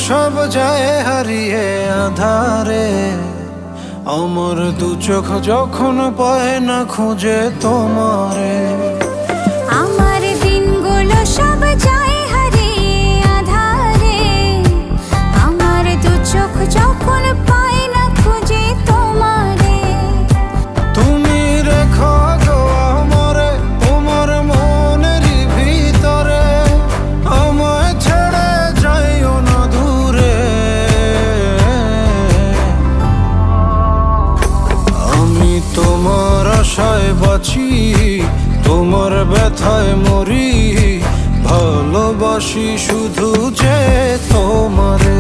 সব যায় হারিয়ে আধারে, আমার দু চোখ যখন পায় না খুঁজে তোমারে। আমার দিনগুলো সব যায় হারিয়ে আধারে, আমার দু চোখ যখন পায় না খুঁজে তোমারে। তুমি রেখো গো আমারে তোমার মনের ভিতরে, আমায় ছেড়ে যাইও না দূরে। আমি তোমার আশায় বাঁচি, তোমার ব্যথায় মরি, ভালোবাসি শুধু যে তোমারে।